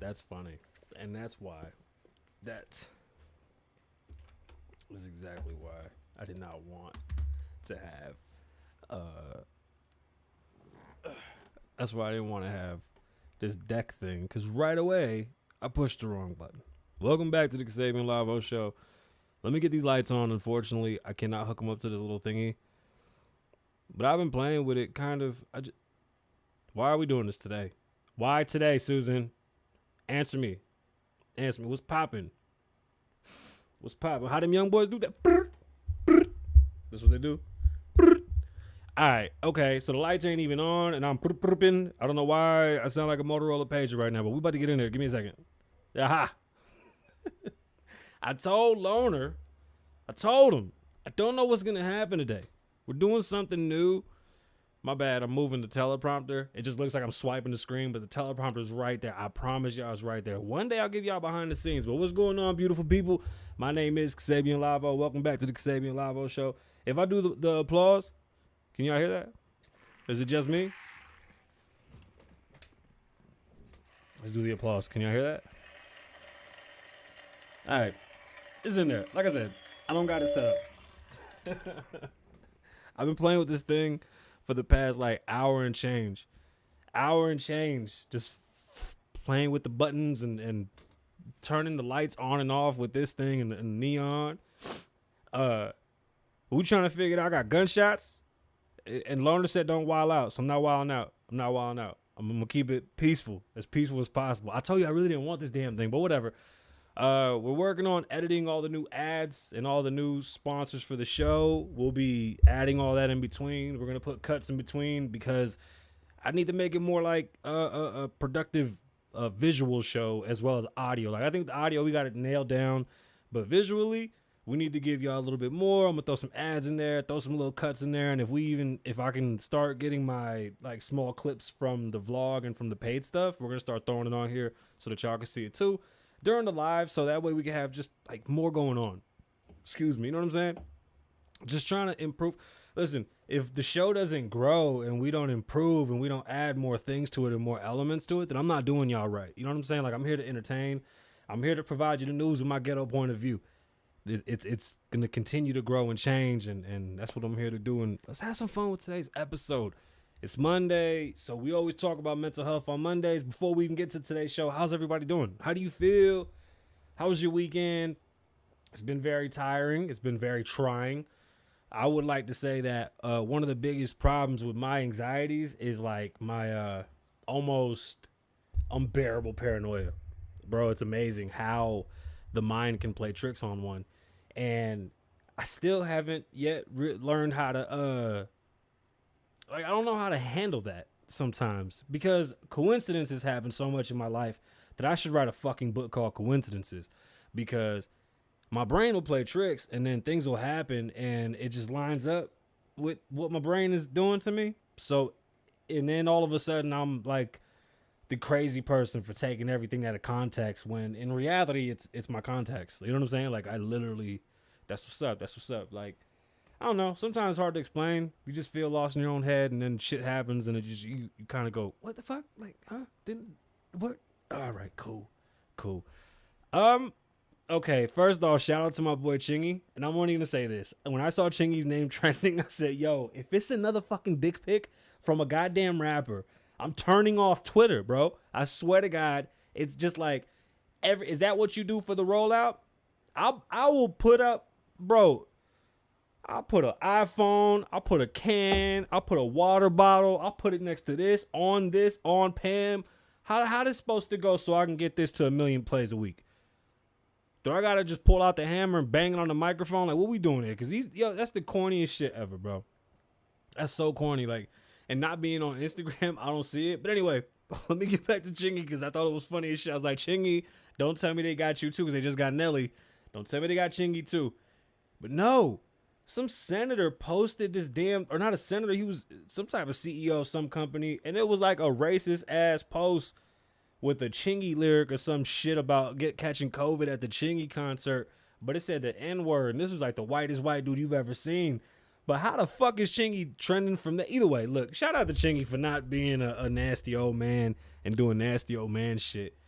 That's funny. And that's why. That is exactly why I did not want to have. That's why I didn't want to have this deck thing. Because right away, I pushed the wrong button. Welcome back to the Kasabian Lavoe Show. Let me get these lights on. Unfortunately, I cannot hook them up to this little thingy. But I've been playing with it kind of. Why are we doing this today? Why today, Susan? Answer me. Answer me. What's popping? What's popping? How them young boys do that? That's what they do. All right. Okay. So the lights ain't even on, and I'm in. I don't know why I sound like a Motorola pager right now, but we about to get in there. Give me a second. Aha. I told Loner. I told him. I don't know what's gonna happen today. We're doing something new. My bad, I'm moving the teleprompter. It just looks like I'm swiping the screen, but the teleprompter's right there. I promise y'all it's right there. One day I'll give y'all behind the scenes. But what's going on, beautiful people? My name is Kasabian Lavoe. Welcome back to the Kasabian Lavoe Show. If I do the applause, can y'all hear that? Is it just me? Let's do the applause. Can y'all hear that? All right. It's in there. Like I said, I don't got it set up. I've been playing with this thing for the past like hour and change. Just playing with the buttons and turning the lights on and off with this thing and neon. We trying to figure it out. I got gunshots. And Lorna said don't wild out. So I'm not wilding out. I'm gonna keep it peaceful as possible. I told you I really didn't want this damn thing, but whatever. We're working on editing all the new ads and all the new sponsors for the show. We'll be adding all that in between. We're gonna put cuts in between because I need to make it more like a productive visual show as well as audio. Like I think the audio we got it nailed down, but visually we need to give y'all a little bit more. I'm gonna throw some ads in there, throw some little cuts in there, and if I can start getting my like small clips from the vlog and from the paid stuff, we're gonna start throwing it on here so that y'all can see it too during the live, so that way we can have just like more going on. Excuse me, you know what I'm saying? Just trying to improve. Listen, if the show doesn't grow and we don't improve and we don't add more things to it and more elements to it, then I'm not doing y'all right. You know what I'm saying? Like I'm here to entertain. I'm here to provide you the news with my ghetto point of view. It's gonna continue to grow and change, and that's what I'm here to do. And let's have some fun with today's episode. It's Monday, so we always talk about mental health on Mondays. Before we even get to today's show, how's everybody doing? How do you feel? How was your weekend? It's been very tiring. It's been very trying. I would like to say that one of the biggest problems with my anxieties is like my almost unbearable paranoia. Bro, it's amazing how the mind can play tricks on one. And I still haven't yet learned how to like I don't know how to handle that sometimes because coincidences happen so much in my life that I should write a fucking book called Coincidences because my brain will play tricks and then things will happen and it just lines up with what my brain is doing to me. So, and then all of a sudden I'm like the crazy person for taking everything out of context when in reality it's my context. You know what I'm saying? Like I literally, that's what's up. That's what's up. Like, I don't know. Sometimes it's hard to explain. You just feel lost in your own head and then shit happens and it just, you kind of go, what the fuck? Like, huh? Didn't, what? All right, cool. Cool. Okay, first off, shout out to my boy Chingy. And I'm only going to say this. When I saw Chingy's name trending, I said, yo, if it's another fucking dick pic from a goddamn rapper, I'm turning off Twitter, bro. I swear to God, it's just like, is that what you do for the rollout? I will put up, bro, I'll put an iPhone, I'll put a can, I'll put a water bottle, I'll put it next to this, on Pam. How this supposed to go so I can get this to 1 million plays a week? Do I gotta just pull out the hammer and bang it on the microphone? Like, what we doing here? Because that's the corniest shit ever, bro. That's so corny. Like, and not being on Instagram, I don't see it. But anyway, let me get back to Chingy because I thought it was funny as shit. I was like, Chingy, don't tell me they got you too because they just got Nelly. Don't tell me they got Chingy too. But no, some senator posted this damn, or not a senator, he was some type of CEO of some company. And it was like a racist ass post with a Chingy lyric or some shit about catching COVID at the Chingy concert. But it said the N-word. And this was like the whitest white dude you've ever seen. But how the fuck is Chingy trending from that? Either way, look, shout out to Chingy for not being a nasty old man and doing nasty old man shit.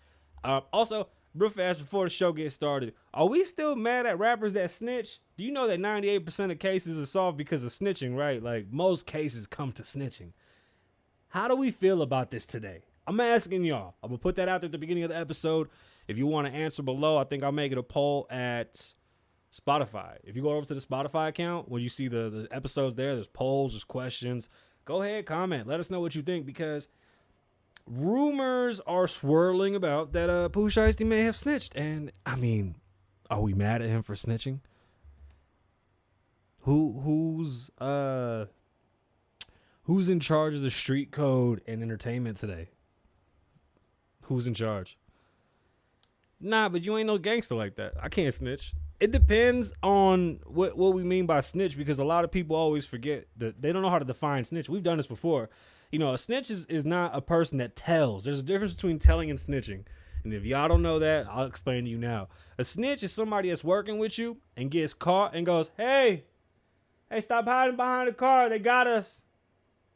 Also, real fast before the show gets started, are we still mad at rappers that snitch? Do you know that 98% of cases are solved because of snitching, right? Like, most cases come to snitching. How do we feel about this today? I'm asking y'all. I'm going to put that out there at the beginning of the episode. If you want to answer below, I think I'll make it a poll at Spotify. If you go over to the Spotify account, when you see the episodes there's polls, there's questions. Go ahead, comment. Let us know what you think because rumors are swirling about that Pooh Shiesty may have snitched. And, I mean, are we mad at him for snitching? Who's in charge of the street code and entertainment today? Who's in charge? Nah, but you ain't no gangster like that. I can't snitch. It depends on what we mean by snitch because a lot of people always forget that they don't know how to define snitch. We've done this before. You know, a snitch is not a person that tells. There's a difference between telling and snitching. And if y'all don't know that, I'll explain to you now. A snitch is somebody that's working with you and gets caught and goes, hey, stop hiding behind the car. They got us.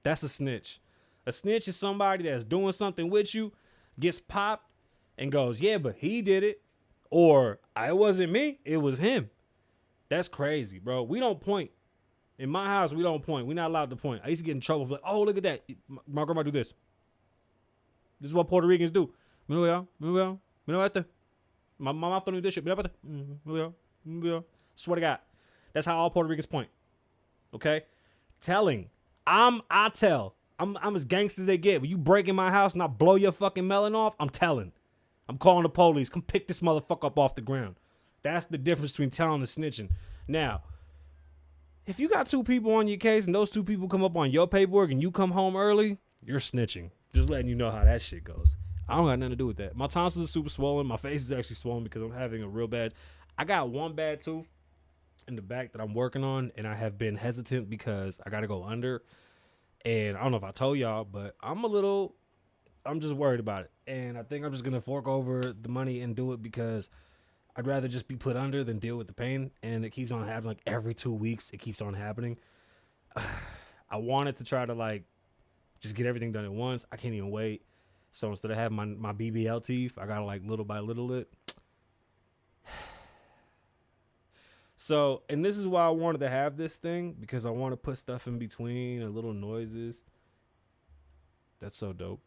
That's a snitch. A snitch is somebody that's doing something with you, gets popped, and goes, yeah, but he did it. Or, it wasn't me, it was him. That's crazy, bro. We don't point. In my house, we don't point. We're not allowed to point. I used to get in trouble for like, oh, look at that. My grandma do this. This is what Puerto Ricans do. My mom don't do this shit. Swear to God. That's how all Puerto Ricans point. Okay? Telling. I tell. I'm as gangster as they get. When you break in my house and I blow your fucking melon off, I'm telling. I'm calling the police. Come pick this motherfucker up off the ground. That's the difference between telling and snitching. Now, if you got 2 people on your case and those 2 people come up on your paperwork and you come home early, you're snitching. Just letting you know how that shit goes. I don't got nothing to do with that. My tonsils are super swollen. My face is actually swollen because I'm having a real bad. I got one bad tooth in the back that I'm working on, and I have been hesitant because I got to go under. And I don't know if I told y'all, but I'm just worried about it. And I think I'm just going to fork over the money and do it because I'd rather just be put under than deal with the pain. And it keeps on happening. Like every 2 weeks, it keeps on happening. I wanted to try to like just get everything done at once. I can't even wait. So instead of having my BBL teeth, I got to like little by little it. So, and this is why I wanted to have this thing because I want to put stuff in between and little noises. That's so dope.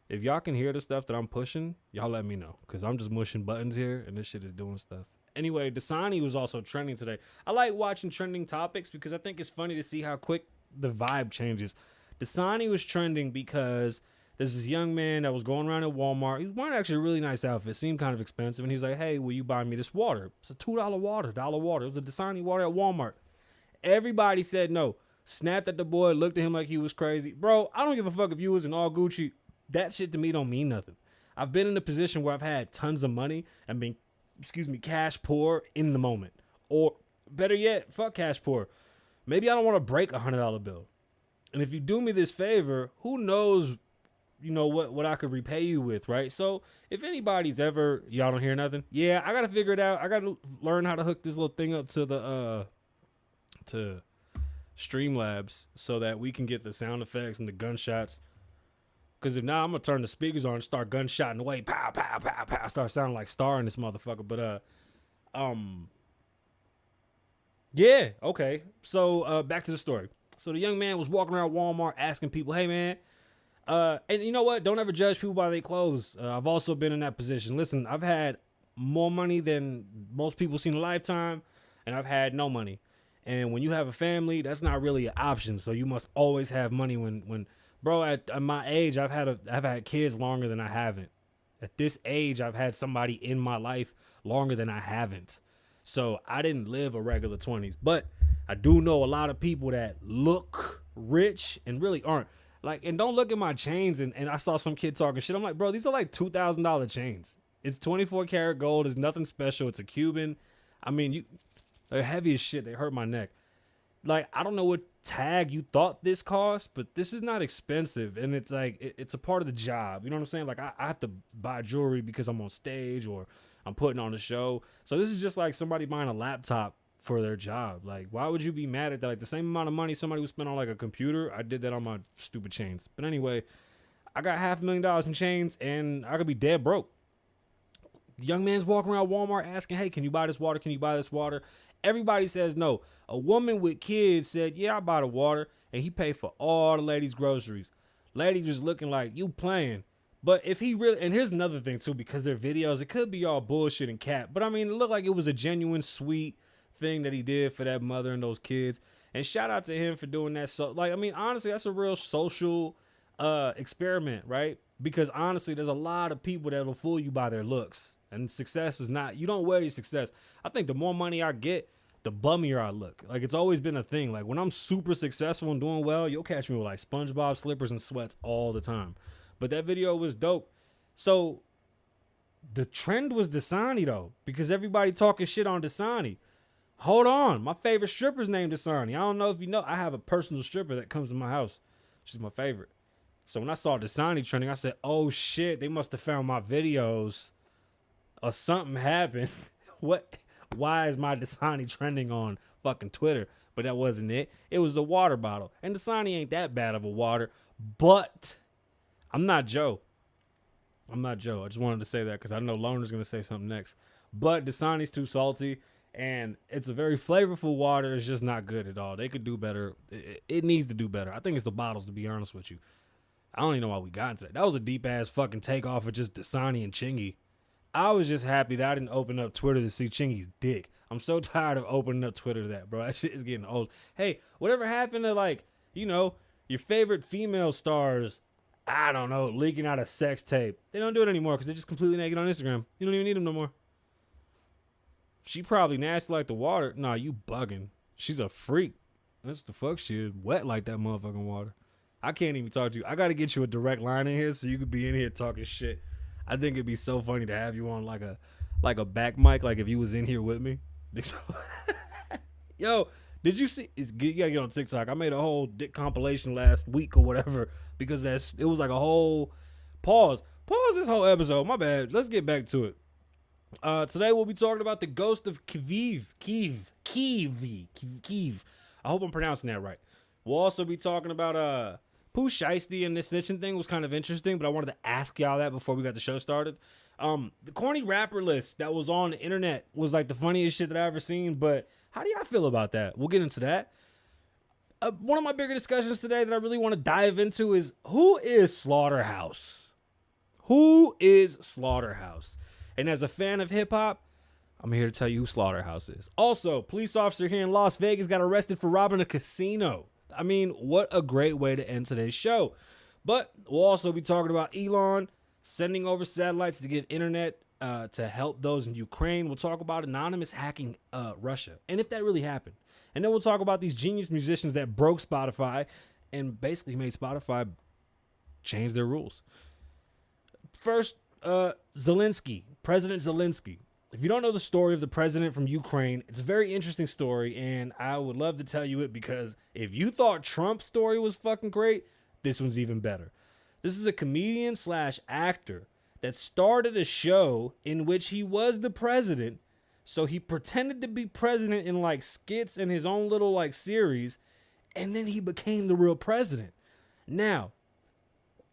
If y'all can hear the stuff that I'm pushing, y'all let me know because I'm just mushing buttons here and this shit is doing stuff. Anyway, Dasani was also trending today. I like watching trending topics because I think it's funny to see how quick the vibe changes. Dasani was trending because There's this young man that was going around at Walmart. He was wearing actually a really nice outfit. Seemed kind of expensive. And he's like, hey, will you buy me this water? It's a $2 water, $1 water. It was a Dasani water at Walmart. Everybody said no. Snapped at the boy, looked at him like he was crazy. Bro, I don't give a fuck if you was in all Gucci. That shit to me don't mean nothing. I've been in a position where I've had tons of money and been, cash poor in the moment. Or better yet, fuck cash poor. Maybe I don't want to break $100 bill. And if you do me this favor, who knows, what I could repay you with, right? So if anybody's ever, y'all don't hear nothing? Yeah, I got to figure it out. I got to learn how to hook this little thing up to the, to Streamlabs so that we can get the sound effects and the gunshots. Because if not, I'm going to turn the speakers on and start gunshotting away. Pow, pow, pow, pow. Start sounding like Star in this motherfucker. But, yeah, okay. So, back to the story. So the young man was walking around Walmart asking people, hey, man, and you know what? Don't ever judge people by their clothes. I've also been in that position. Listen, I've had more money than most people see in a lifetime, and I've had no money. And when you have a family, that's not really an option. So you must always have money when bro, at my age, I've had kids longer than I haven't. At this age, I've had somebody in my life longer than I haven't. So I didn't live a regular 20s, but I do know a lot of people that look rich and really aren't. Like, and don't look at my chains. And I saw some kid talking shit. I'm like, bro, these are like $2,000 chains. It's 24 karat gold. It's nothing special. It's a Cuban. I mean, they're heavy as shit. They hurt my neck. Like, I don't know what tag you thought this cost, but this is not expensive. And it's like, it's a part of the job. You know what I'm saying? Like, I have to buy jewelry because I'm on stage or I'm putting on a show. So this is just like somebody buying a laptop for their job. Like, why would you be mad at that? Like, the same amount of money somebody would spend on like a computer, I did that on my stupid chains. But anyway, I got $500,000 in chains and I could be dead broke. The young man's walking around Walmart asking, hey, can you buy this water? Can you buy this water? Everybody says no. A woman with kids said, yeah, I buy the water. And he paid for all the ladies' groceries. Lady just looking like, you playing. But if he really, and here's another thing too, because their videos, it could be all bullshit and cap. But I mean, it looked like it was a genuine sweet thing that he did for that mother and those kids. And shout out to him for doing that. So, like, I mean, honestly, that's a real social experiment, right? Because honestly, there's a lot of people that will fool you by their looks. And success is not, you don't wear your success. I think the more money I get, the bummier I look. Like, it's always been a thing. Like, when I'm super successful and doing well, you'll catch me with like SpongeBob slippers and sweats all the time. But that video was dope. So the trend was Dasani though, because everybody talking shit on Dasani. Hold on. My favorite stripper's named Dasani. I don't know if you know, I have a personal stripper that comes to my house. She's my favorite. So when I saw Dasani trending, I said, oh shit, they must have found my videos or something happened. What? Why is my Dasani trending on fucking Twitter? But that wasn't it. It was a water bottle. And Dasani ain't that bad of a water. But I'm not Joe. I just wanted to say that because I know Loner's going to say something next. But Dasani's too salty. And it's a very flavorful water. It's just not good at all. They could do better. It needs to do better. I think it's the bottles, to be honest with you. I don't even know why we got into that. That was a deep-ass fucking takeoff of just Dasani and Chingy. I was just happy that I didn't open up Twitter to see Chingy's dick. I'm so tired of opening up Twitter to that, bro. That shit is getting old. Hey, whatever happened to, like, you know, your favorite female stars, I don't know, leaking out a sex tape? They don't do it anymore because they're just completely naked on Instagram. You don't even need them no more. She probably nasty like the water. Nah, you bugging. She's a freak. That's the fuck she is. Wet like that motherfucking water. I can't even talk to you. I got to get you a direct line in here so you could be in here talking shit. I think it'd be so funny to have you on like a back mic, like if you was in here with me. Yo, did you see? You gotta get on TikTok. I made a whole dick compilation last week or whatever because it was like a whole pause this whole episode. My bad. Let's get back to it. Today we'll be talking about the ghost of Kyiv. I hope I'm pronouncing that right. We'll also be talking about Pooh Shiesty and this snitching thing was kind of interesting, but I wanted to ask y'all that before we got the show started. The corny rapper list that was on the internet was like the funniest shit that I ever seen, but how do y'all feel about that? We'll get into that. One of my bigger discussions today that I really want to dive into is who is Slaughterhouse? Who is Slaughterhouse? And as a fan of hip hop, I'm here to tell you who Slaughterhouse is. Also, police officer here in Las Vegas got arrested for robbing a casino. I mean, what a great way to end today's show. But we'll also be talking about Elon sending over satellites to give internet to help those in Ukraine. We'll talk about anonymous hacking Russia, and if that really happened. And then we'll talk about these genius musicians that broke Spotify and basically made Spotify change their rules. First, Zelensky, President Zelinsky. If you don't know the story of the president from Ukraine, it's a very interesting story, and I would love to tell you it because if you thought Trump's story was fucking great, this one's even better. This is a comedian / actor that started a show in which he was the president, so he pretended to be president in like skits in his own little like series, and then he became the real president. Now,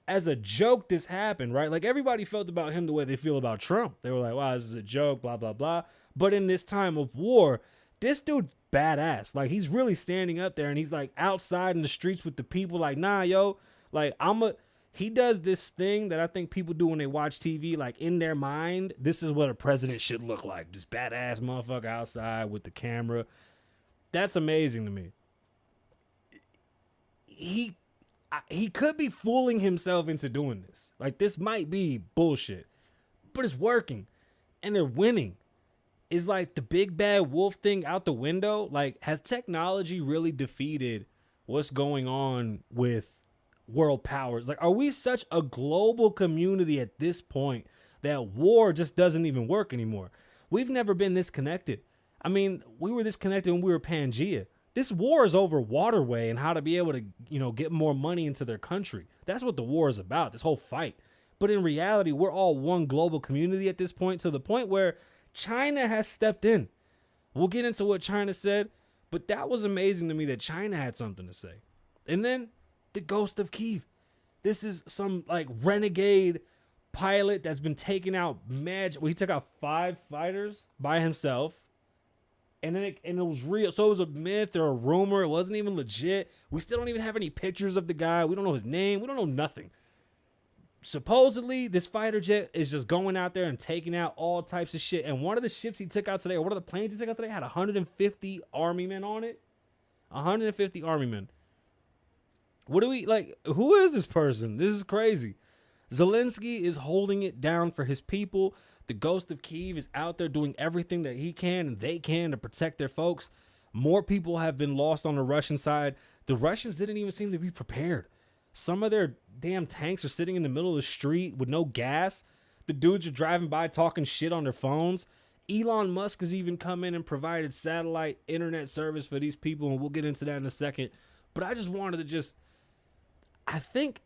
as a joke, this happened, right? Like everybody felt about him the way they feel about Trump. They were like, wow, this is a joke, blah, blah, blah. But in this time of war, this dude's badass. Like he's really standing up there and he's like outside in the streets with the people like, nah, yo, like he does this thing that I think people do when they watch TV, like in their mind, this is what a president should look like. This badass motherfucker outside with the camera. That's amazing to me. He could be fooling himself into doing this. Like this might be bullshit, but it's working and they're winning. Is like the big bad wolf thing out the window? Like has technology really defeated what's going on with world powers? Like are we such a global community at this point that war just doesn't even work anymore? We've never been this connected. I mean, we were this connected when we were Pangea. This war is over waterway and how to be able to, get more money into their country. That's what the war is about, this whole fight. But in reality, we're all one global community at this point, to the point where China has stepped in. We'll get into what China said, but that was amazing to me that China had something to say. And then the ghost of Kyiv. This is some like renegade pilot that's been taking out he took out 5 fighters by himself. And then it was real. So it was a myth or a rumor. It wasn't even legit. We still don't even have any pictures of the guy. We don't know his name. We don't know nothing. Supposedly, this fighter jet is just going out there and taking out all types of shit. And one of the ships he took out today, or one of the planes he took out today, had 150 army men on it. 150 army men. What do we, like, who is this person? This is crazy. Zelensky is holding it down for his people. The ghost of Kyiv is out there doing everything that he can and they can to protect their folks. More people have been lost on the Russian side. The Russians didn't even seem to be prepared. Some of their damn tanks are sitting in the middle of the street with no gas. The dudes are driving by talking shit on their phones. Elon Musk has even come in and provided satellite internet service for these people, and we'll get into that in a second. But I just wanted to I think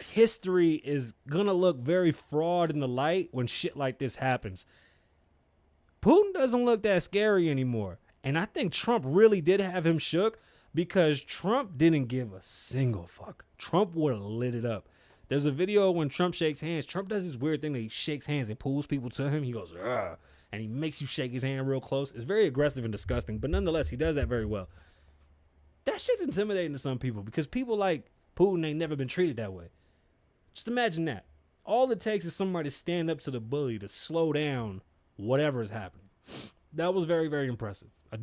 history is gonna look very fraud in the light when shit like this happens. Putin doesn't look that scary anymore, and I think Trump really did have him shook because Trump didn't give a single fuck. Trump would have lit it up. There's a video when Trump shakes hands. Trump does this weird thing that he shakes hands and pulls people to him. He goes, "Ugh," and he makes you shake his hand real close. It's very aggressive and disgusting, but nonetheless, he does that very well. That shit's intimidating to some people because people like Putin ain't never been treated that way. Just imagine that. All it takes is somebody to stand up to the bully to slow down whatever is happening. That was very, very impressive. I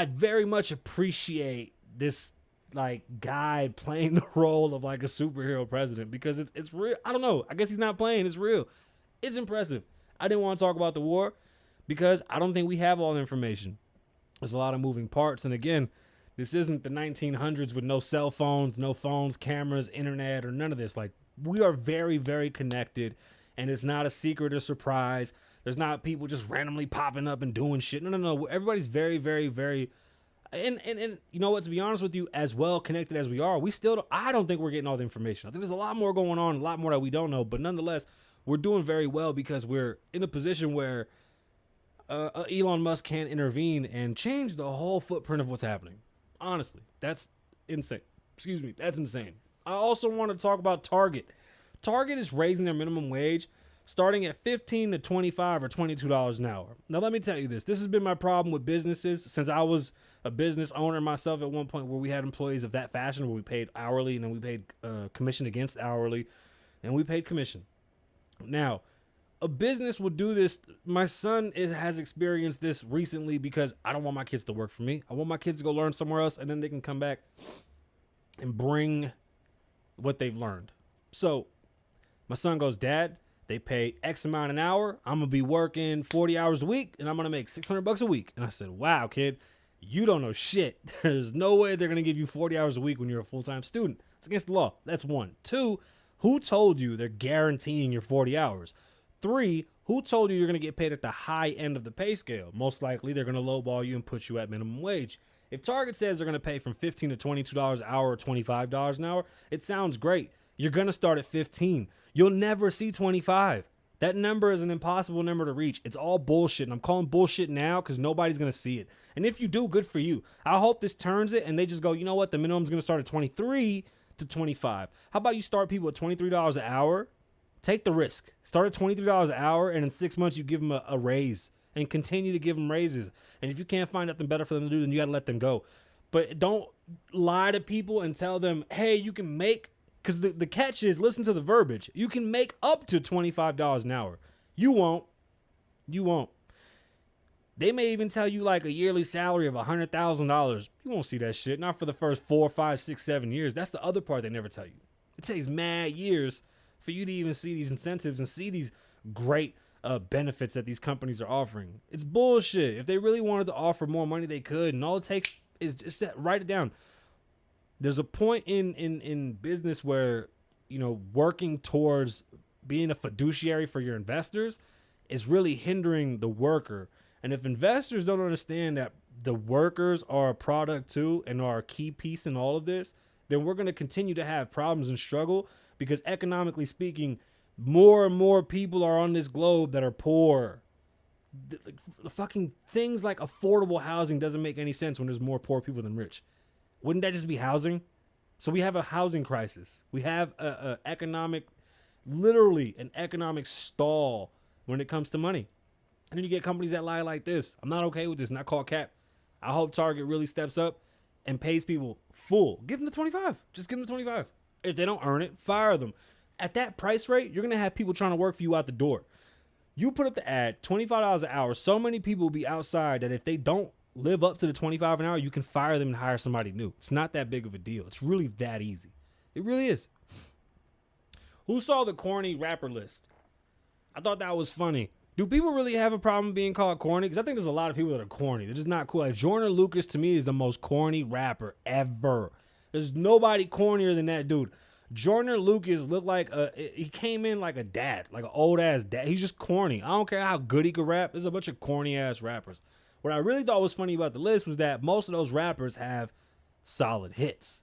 very much appreciate this like guy playing the role of like a superhero president because it's real. I don't know. I guess he's not playing. It's real. It's impressive. I didn't want to talk about the war because I don't think we have all the information. There's a lot of moving parts. And again, this isn't the 1900s with no cell phones, no phones, cameras, internet, or none of this. Like, we are very, very connected, and it's not a secret or surprise. There's not people just randomly popping up and doing shit. No. Everybody's very, very, very... And you know what, to be honest with you, as well connected as we are, I don't think we're getting all the information. I think there's a lot more going on, a lot more that we don't know, but nonetheless, we're doing very well because we're in a position where Elon Musk can intervene and change the whole footprint of what's happening. Honestly, that's insane. Excuse me, that's insane. I also want to talk about Target. Target is raising their minimum wage starting at $15 to $25 or $22 an hour. Now, let me tell you this. This has been my problem with businesses since I was a business owner myself at one point where we had employees of that fashion where we paid hourly and then we paid commission against hourly and we paid commission. Now, a business will do this. My son has experienced this recently because I don't want my kids to work for me. I want my kids to go learn somewhere else and then they can come back and bring what they've learned. So my son goes, Dad, they pay X amount an hour. I'm going to be working 40 hours a week and I'm going to make $600 a week. And I said, wow, kid, you don't know shit. There's no way they're going to give you 40 hours a week when you're a full-time student. It's against the law. That's one. Two, who told you they're guaranteeing your 40 hours? Three, who told you you're going to get paid at the high end of the pay scale? Most likely they're going to lowball you and put you at minimum wage. If Target says they're going to pay from $15 to $22 an hour or $25 an hour, it sounds great. You're going to start at 15. You'll never see 25. That number is an impossible number to reach. It's all bullshit, and I'm calling bullshit now because nobody's going to see it. And if you do, good for you. I hope this turns it, and they just go, you know what, the minimum's going to start at 23 to 25. How about you start people at $23 an hour? Take the risk. Start at $23 an hour, and in 6 months, you give them a raise and continue to give them raises. And if you can't find nothing better for them to do, then you got to let them go. But don't lie to people and tell them, hey, you can make... Because the catch is, listen to the verbiage. You can make up to $25 an hour. You won't. You won't. They may even tell you like a yearly salary of $100,000. You won't see that shit. Not for the first 4, 5, 6, 7 years. That's the other part they never tell you. It takes mad years for you to even see these incentives and see these great benefits that these companies are offering. It's bullshit. If they really wanted to offer more money, they could. And all it takes is just that. Write it down. There's a point in business where, you know, working towards being a fiduciary for your investors is really hindering the worker. And if investors don't understand that the workers are a product too and are a key piece in all of this, then we're going to continue to have problems and struggle because economically speaking, more and more people are on this globe that are poor. The fucking things like affordable housing doesn't make any sense when there's more poor people than rich. Wouldn't that just be housing? So we have a housing crisis. We have literally an economic stall when it comes to money. And then you get companies that lie like this. I'm not okay with this, not called cap. I hope Target really steps up and pays people full. Give them the 25. Just give them the 25. If they don't earn it, fire them. At that price rate, you're going to have people trying to work for you out the door. You put up the ad, $25 an hour. So many people will be outside that if they don't live up to the 25 an hour, you can fire them and hire somebody new. It's not that big of a deal. It's really that easy. It really is. Who saw the corny rapper list? I thought that was funny. Do people really have a problem being called corny? Because I think there's a lot of people that are corny. They're just not cool. Like Joyner Lucas to me is the most corny rapper ever. There's nobody cornier than that dude. Joyner Lucas looked like he came in like a dad, like an old ass dad. He's just corny. I don't care how good he could rap. There's a bunch of corny ass rappers. What I really thought was funny about the list was that most of those rappers have solid hits.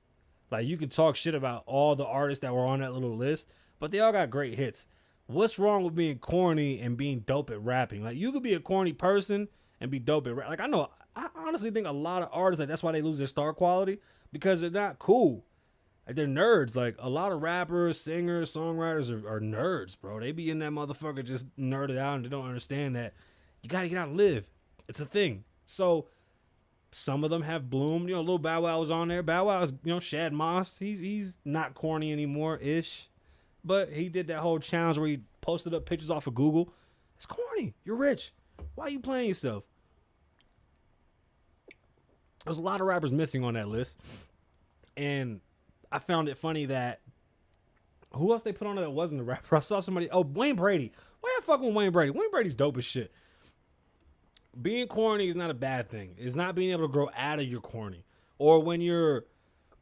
Like you can talk shit about all the artists that were on that little list, but they all got great hits. What's wrong with being corny and being dope at rapping? Like you could be a corny person and be dope at rap. Like I honestly think a lot of artists, like that's why they lose their star quality because they're not cool. Like they're nerds. Like a lot of rappers, singers, songwriters are nerds, bro. They be in that motherfucker just nerded out and they don't understand that you gotta get out and live. It's a thing. So some of them have bloomed. You know, Lil Bow Wow was on there. Bow Wow is, you know, Shad Moss. He's not corny anymore ish. But he did that whole challenge where he posted up pictures off of Google. It's corny. You're rich. Why are you playing yourself? There's a lot of rappers missing on that list. And I found it funny that who else they put on there that wasn't a rapper? I saw somebody. Oh, Wayne Brady. Why you fucking with Wayne Brady? Wayne Brady's dope as shit. Being corny is not a bad thing. It's not being able to grow out of your corny. Or when you're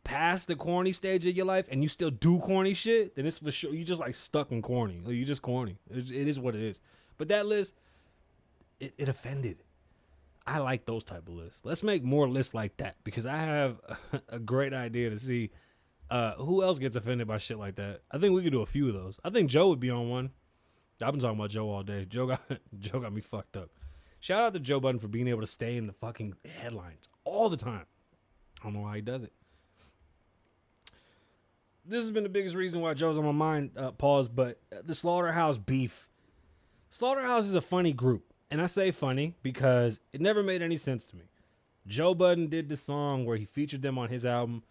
past the corny stage of your life and you still do corny shit, then it's for sure you just like stuck in corny. Like, you just corny. It is what it is. But that list, it offended. I like those type of lists. Let's make more lists like that because I have a great idea to see who else gets offended by shit like that. I think we could do a few of those. I think Joe would be on one. I've been talking about Joe all day. Joe got me fucked up. Shout out to Joe Budden for being able to stay in the fucking headlines all the time. I don't know how he does it. This has been the biggest reason why Joe's on my mind, pause, but the Slaughterhouse beef. Slaughterhouse is a funny group. And I say funny because it never made any sense to me. Joe Budden did this song where he featured them on his album.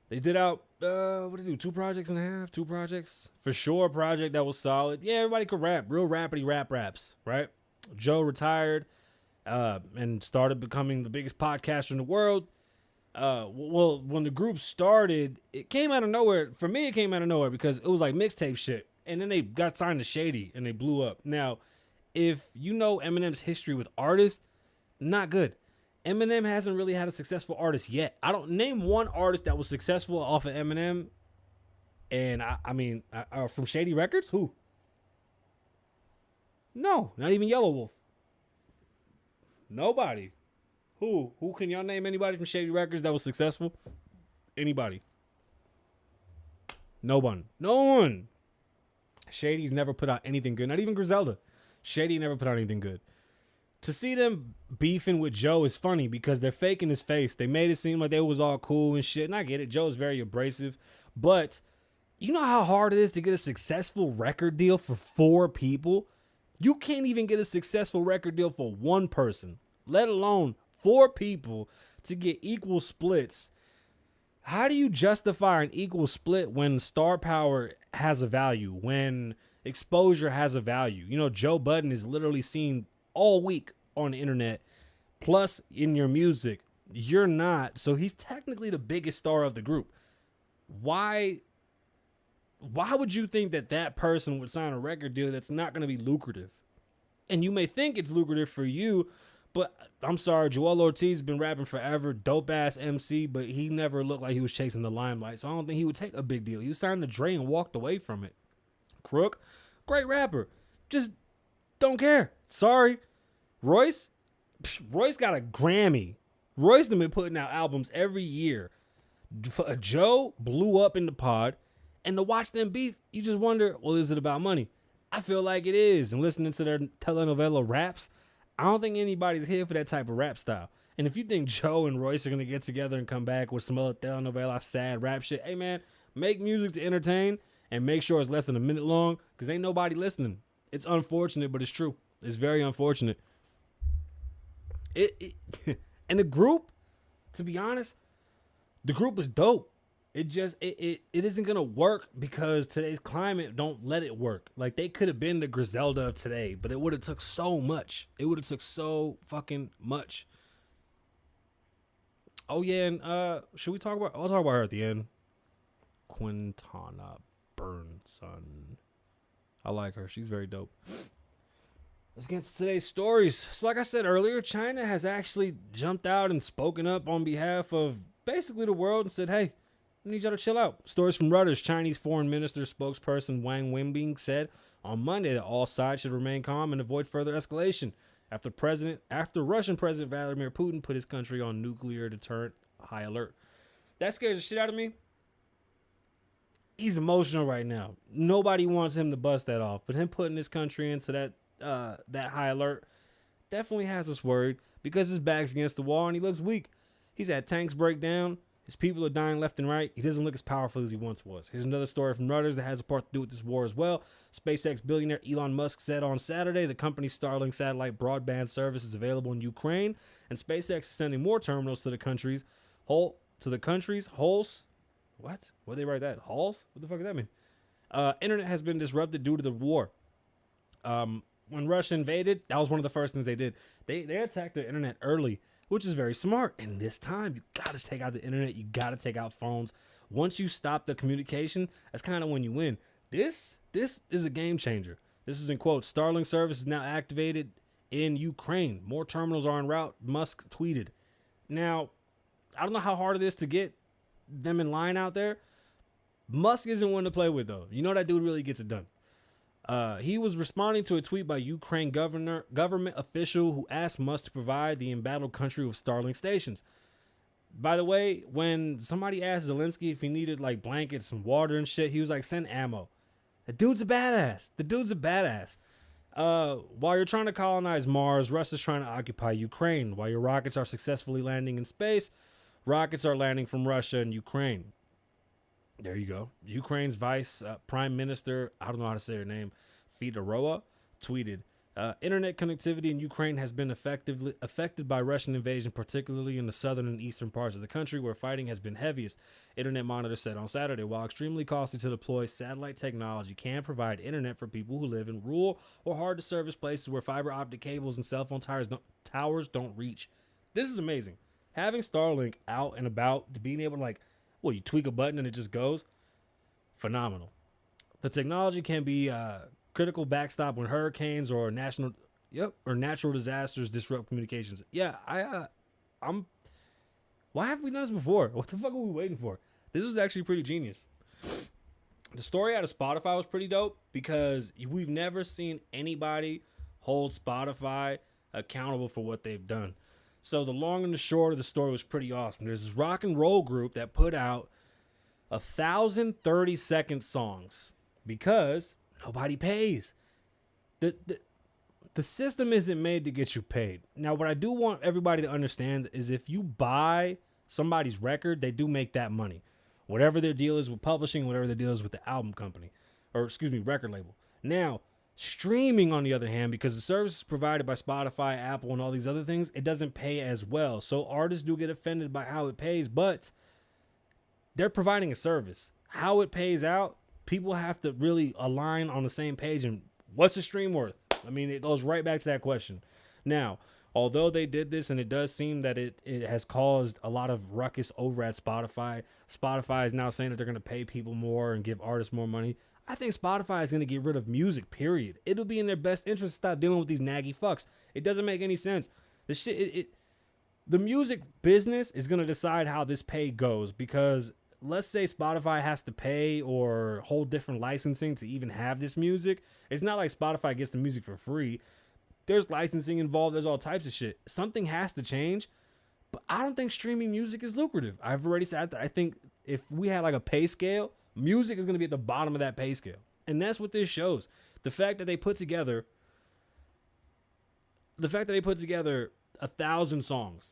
They did out, what did they do, 2 projects and a half? 2 projects? For sure, a project that was solid. Yeah, everybody could rap. Real rapidy raps, right? Joe retired and started becoming the biggest podcaster in the world. Well, when the group started, it came out of nowhere. For me, it came out of nowhere because it was like mixtape shit, and then they got signed to Shady and they blew up. Now, if you know Eminem's history with artists, not good. Eminem hasn't really had a successful artist yet. I don't name one artist that was successful off of Eminem. And I mean, from Shady Records, who? No, not even Yellow Wolf. Nobody. Who? Who can y'all name anybody from Shady Records that was successful? Anybody? No one. No one. Shady's never put out anything good. Not even Griselda. Shady never put out anything good. To see them beefing with Joe is funny because they're faking his face. They made it seem like they was all cool and shit. And I get it. Joe's very abrasive. But you know how hard it is to get a successful record deal for 4 people? You can't even get a successful record deal for one person, let alone 4 people to get equal splits. How do you justify an equal split when star power has a value, when exposure has a value? You know, Joe Budden is literally seen all week on the internet, plus in your music. You're not, so he's technically the biggest star of the group. Why would you think that that person would sign a record deal that's not going to be lucrative? And you may think it's lucrative for you, but I'm sorry, Joel Ortiz has been rapping forever, dope ass MC, but he never looked like he was chasing the limelight. So I don't think he would take a big deal. He was signed to Dre and walked away from it. Crook, great rapper, just don't care. Sorry. Royce got a Grammy. Royce has been putting out albums every year. Joe blew up in the pod. And to watch them beef, you just wonder, well, is it about money? I feel like it is. And listening to their telenovela raps, I don't think anybody's here for that type of rap style. And if you think Joe and Royce are going to get together and come back with some other telenovela sad rap shit, hey, man, make music to entertain and make sure it's less than a minute long because ain't nobody listening. It's unfortunate, but it's true. It's very unfortunate. And the group, to be honest, the group is dope. It isn't gonna work because today's climate don't let it work. Like they could have been the Griselda of today, but it would have took so much. It would have took so fucking much. Oh yeah, and should we talk about? I'll talk about her at the end. Quinta Brunson. I like her. She's very dope. Let's get to today's stories. So like I said earlier, China has actually jumped out and spoken up on behalf of basically the world and said, hey, I need y'all to chill out. Stories from Reuters. Chinese Foreign Minister spokesperson Wang Wenbing said on Monday that all sides should remain calm and avoid further escalation after Russian President Vladimir Putin put his country on nuclear deterrent high alert. That scares the shit out of me. He's emotional right now. Nobody wants him to bust that off, but him putting his country into that high alert definitely has us worried because his back's against the wall and he looks weak. He's had tanks break down. His people are dying left and right. He doesn't look as powerful as he once was. Here's another story from Reuters that has a part to do with this war as well. SpaceX billionaire Elon Musk said on Saturday the company's Starlink satellite broadband service is available in Ukraine, and SpaceX is sending more terminals to the country's holes. What? What did they write that? Halls? What the fuck does that mean? Internet has been disrupted due to the war. When Russia invaded, that was one of the first things they did. They attacked the internet early, which is very smart. And this time, you got to take out the internet. You got to take out phones. Once you stop the communication, that's kind of when you win. This is a game changer. This is in quotes. Starlink service is now activated in Ukraine. More terminals are en route, Musk tweeted. Now, I don't know how hard it is to get them in line out there. Musk isn't one to play with, though. You know that dude really gets it done. He was responding to a tweet by Ukraine government official who asked Musk to provide the embattled country with Starlink stations. By the way, when somebody asked Zelensky if he needed like blankets and water and shit, he was like, send ammo. The dude's a badass. While you're trying to colonize Mars, Russia's trying to occupy Ukraine. While your rockets are successfully landing in space, rockets are landing from Russia and Ukraine. There you go. Ukraine's vice prime minister, I don't know how to say her name, Fedorova, tweeted, internet connectivity in Ukraine has been affected by Russian invasion, particularly in the southern and eastern parts of the country where fighting has been heaviest. Internet Monitor said on Saturday, while extremely costly to deploy, satellite technology can provide internet for people who live in rural or hard to service places where fiber optic cables and cell phone towers don't reach. This is amazing. having Starlink out and about, to being able to like, well, you tweak a button and it just goes, phenomenal. The technology can be critical backstop when hurricanes or natural disasters disrupt communications. Yeah, I'm. Why haven't we done this before? What the fuck are we waiting for? This was actually pretty genius. The story out of Spotify was pretty dope because we've never seen anybody hold Spotify accountable for what they've done. So the long and the short of the story was pretty awesome. There's this rock and roll group that put out 1,030-second songs because nobody pays. The system isn't made to get you paid. Now, what I do want everybody to understand is if you buy somebody's record, they do make that money. Whatever their deal is with publishing, whatever their deal is with the album company, record label. Now, streaming, on the other hand, because the service is provided by Spotify, Apple, and all these other things, it doesn't pay as well. So artists do get offended by how it pays, but they're providing a service. How it pays out, people have to really align on the same page. And what's a stream worth? I mean, it goes right back to that question. Now, although they did this, and it does seem that it has caused a lot of ruckus over at Spotify. Spotify is now saying that they're going to pay people more and give artists more money. I think Spotify is going to get rid of music, period. It'll be in their best interest to stop dealing with these naggy fucks. It doesn't make any sense. The music business is going to decide how this pay goes, because let's say Spotify has to pay or hold different licensing to even have this music. It's not like Spotify gets the music for free. There's licensing involved. There's all types of shit. Something has to change, but I don't think streaming music is lucrative. I've already said that. I think if we had like a pay scale, music is going to be at the bottom of that pay scale. And that's what this shows. The fact that they put together 1,000 songs.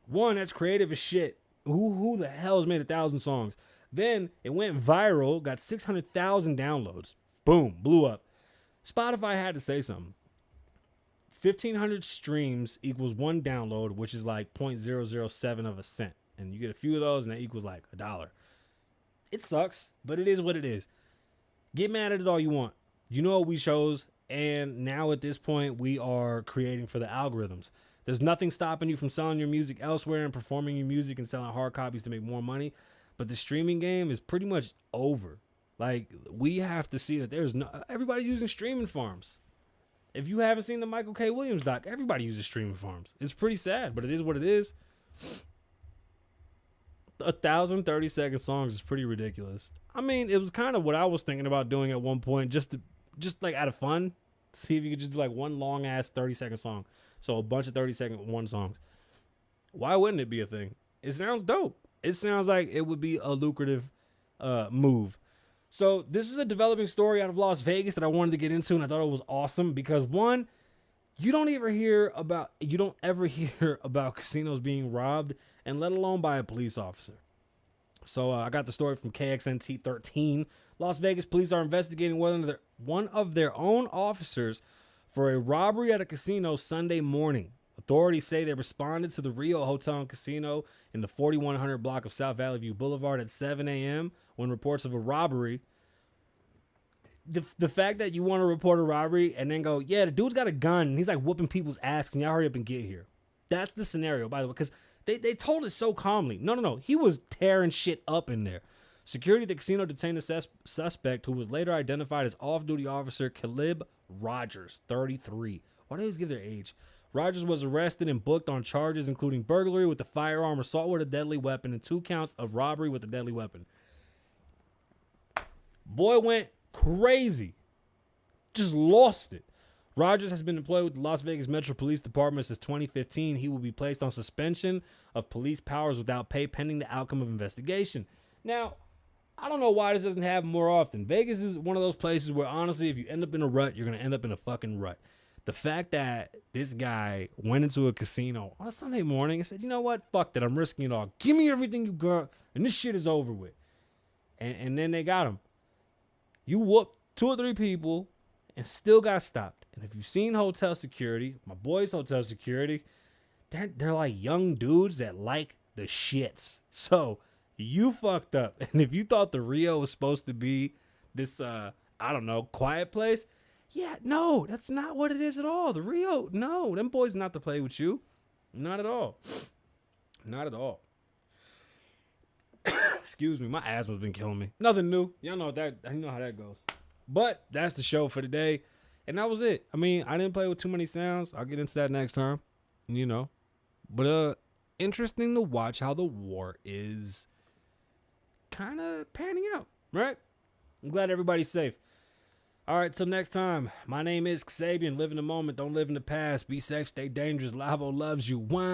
One, that's creative as shit. Who the hell has made 1,000 songs? Then it went viral, got 600,000 downloads. Boom, blew up. Spotify had to say something. 1,500 streams equals one download, which is like 0.007 of a cent. And you get a few of those, and that equals like $1. It sucks, but it is what it is. Get mad at it all you want. You know what we chose, and now at this point, we are creating for the algorithms. There's nothing stopping you from selling your music elsewhere and performing your music and selling hard copies to make more money. But the streaming game is pretty much over. Like, we have to see that everybody's using streaming farms. If you haven't seen the Michael K. Williams doc, everybody uses streaming farms. It's pretty sad, but it is what it is. 1,030-second songs is pretty ridiculous. I mean, it was kind of what I was thinking about doing at one point, just like out of fun. See if you could just do like one long ass 30-second song. So a bunch of 30-second one songs. Why wouldn't it be a thing? It sounds dope. It sounds like it would be a lucrative move. So this is a developing story out of Las Vegas that I wanted to get into, and I thought it was awesome because, one, you don't ever hear about casinos being robbed, and let alone by a police officer. So I got the story from KXNT 13. Las Vegas police are investigating whether one of their own officers for a robbery at a casino Sunday morning. Authorities say they responded to the Rio Hotel and Casino in the 4100 block of South Valley View Boulevard at 7 a.m. when reports of a robbery. The fact that you want to report a robbery and then go, yeah, the dude's got a gun and he's like whooping people's ass. Can y'all hurry up and get here? That's the scenario, by the way, because they told it so calmly. No. He was tearing shit up in there. Security at the casino detained a suspect who was later identified as off-duty officer Caleb Rogers, 33. Why do they always give their age? Rogers was arrested and booked on charges including burglary with a firearm, assault with a deadly weapon, and 2 counts of robbery with a deadly weapon. Boy went crazy. Just lost it. Rogers has been employed with the Las Vegas Metro Police Department since 2015. He will be placed on suspension of police powers without pay pending the outcome of investigation. Now, I don't know why this doesn't happen more often. Vegas is one of those places where, honestly, if you end up in a rut, you're going to end up in a fucking rut. The fact that this guy went into a casino on a Sunday morning and said, you know what? Fuck that. I'm risking it all. Give me everything you got, and this shit is over with. And then they got him. You whooped 2 or 3 people and still got stopped. And if you've seen hotel security, my boys hotel security, they're like young dudes that like the shits. So you fucked up. And if you thought the Rio was supposed to be this, quiet place, yeah, no, that's not what it is at all. The Rio, no, them boys not to play with you. Not at all. Not at all. Excuse me, my asthma's been killing me. Nothing new. Y'all know that. You know how that goes. But that's the show for today, and that was it. I mean, I didn't play with too many sounds. I'll get into that next time. You know, but interesting to watch how the war is kind of panning out. Right? I'm glad everybody's safe. All right, till next time. My name is Kasabian. Live in the moment. Don't live in the past. Be safe. Stay dangerous. Lavoe loves you. One.